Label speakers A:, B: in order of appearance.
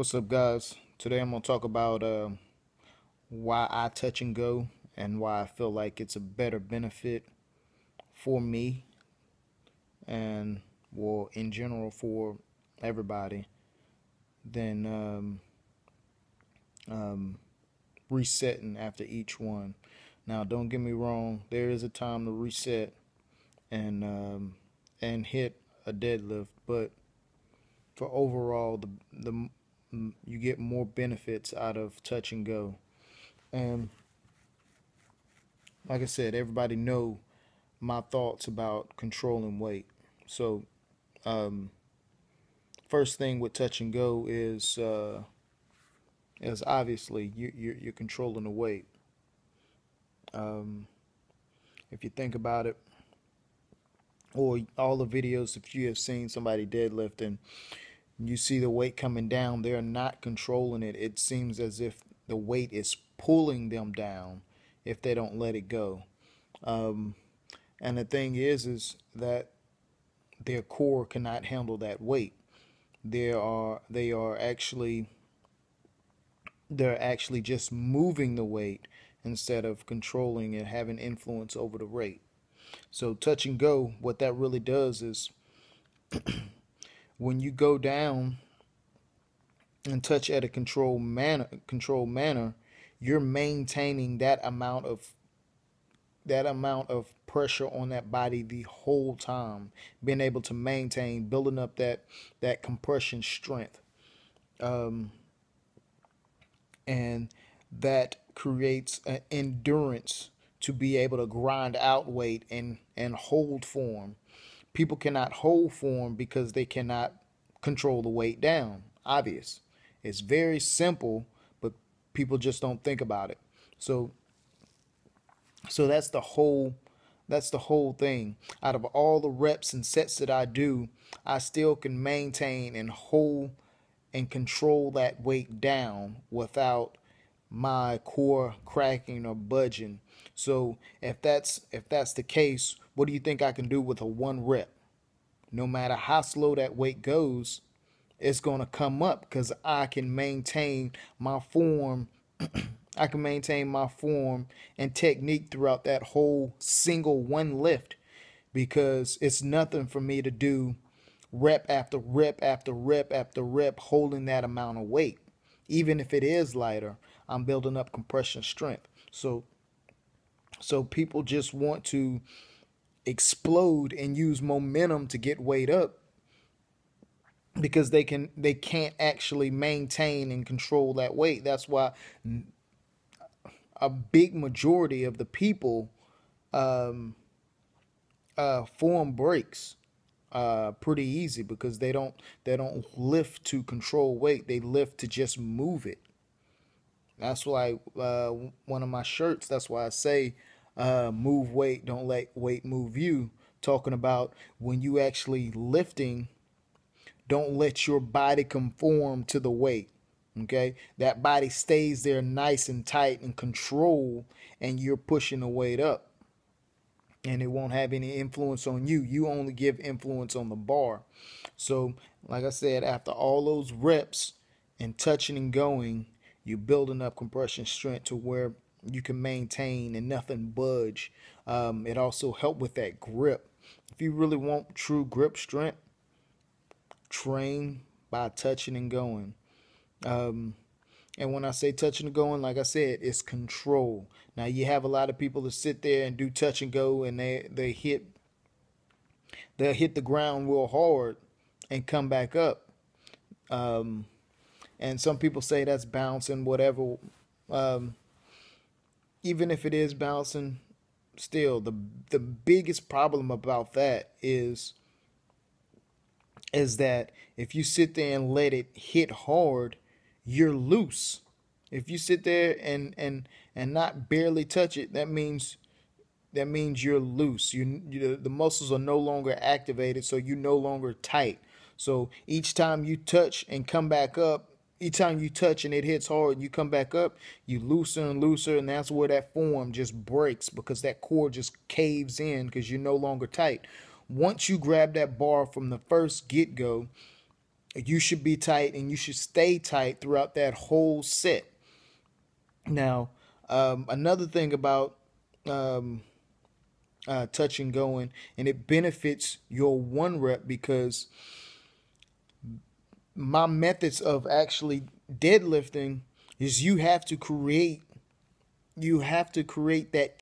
A: What's up, guys? Today I'm going to talk about why I touch and go and why I feel like it's a better benefit for me and, well, in general for everybody than um, resetting after each one. Now, don't get me wrong, there is a time to reset and hit a deadlift, but for overall, the you get more benefits out of touch and go. And like I said, everybody know my thoughts about controlling weight. So, um, first thing with touch and go is obviously you're controlling the weight. Um, if you think about it, or all the videos, if you have seen somebody deadlift and you see the weight coming down, they're not controlling it. It seems as if the weight is pulling them down if they don't let it go. Um, and the thing is that their core cannot handle that weight. They are they're actually just moving the weight instead of controlling and having influence over the rate. So touch and go, what that really does is when you go down and touch at a controlled manner, you're maintaining that amount of pressure on that body the whole time, being able to maintain, building up that compression strength, um, and that creates an endurance to be able to grind out weight and hold form. People cannot hold form because they cannot control the weight down. Obvious. It's very simple, but people just don't think about it. So that's the whole thing. Out of all the reps and sets that I do, I still can maintain and hold and control that weight down without my core cracking or budging. So if that's the case, what do you think I can do with a one rep? No matter how slow that weight goes, it's going to come up because I can maintain my form. I can maintain my form and technique throughout that whole single one lift because it's nothing for me to do rep after rep after rep after rep holding that amount of weight. Even if it is lighter, I'm building up compression strength. So people just want to explode and use momentum to get weight up because they can't actually maintain and control that weight. That's why a big majority of the people um, form breaks pretty easy because they don't lift to control weight. They lift to just move it. That's why one of my shirts. That's why I say move weight, don't let weight move you. Talking about when you actually lifting, don't let your body conform to the weight. Okay, that body stays there nice and tight and control, and you're pushing the weight up, and it won't have any influence on you. You only give influence on the bar. So, like I said, after all those reps and touching and going, you're building up compression strength to where you can maintain and nothing budge. It also helps with that grip. If you really want true grip strength, train by touching and going. Um, and when I say touching and going, like I said, it's control. Now you have a lot of people that sit there and do touch and go, and they'll hit the ground real hard and come back up. Um, and some people say that's bouncing, whatever. Um, Even if it is bouncing, still the biggest problem about that is that if you sit there and let it hit hard, you're loose. If you sit there and not barely touch it, that means you're loose. The muscles are no longer activated, so you're no longer tight. So each time you touch and come back up, each time you touch and it hits hard and you come back up, you looser and looser, and that's where that form just breaks because that core just caves in because you're no longer tight. Once you grab that bar from the first get-go, You should be tight and you should stay tight throughout that whole set. Now, another thing about um, touch and going, and it benefits your one rep because my methods of actually deadlifting is you have to create that